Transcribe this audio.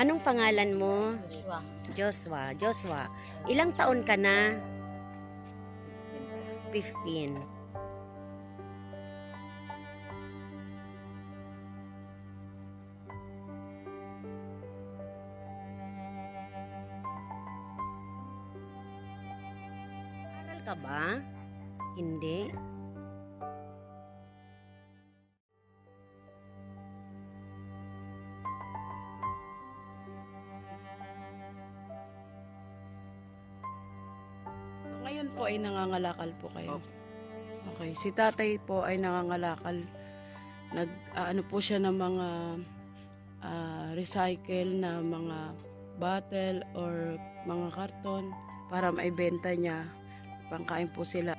Anong pangalan mo? Joshua. Joshua. Joshua. Ilang taon ka na? 15. Aral ka ba? Hindi. So, ngayon po ay nangangalakal po kayo. Okay, si tatay po ay nangangalakal. Ano po siya ng mga recycle na mga bottle or mga karton para maibenta niya. Pangkain po sila.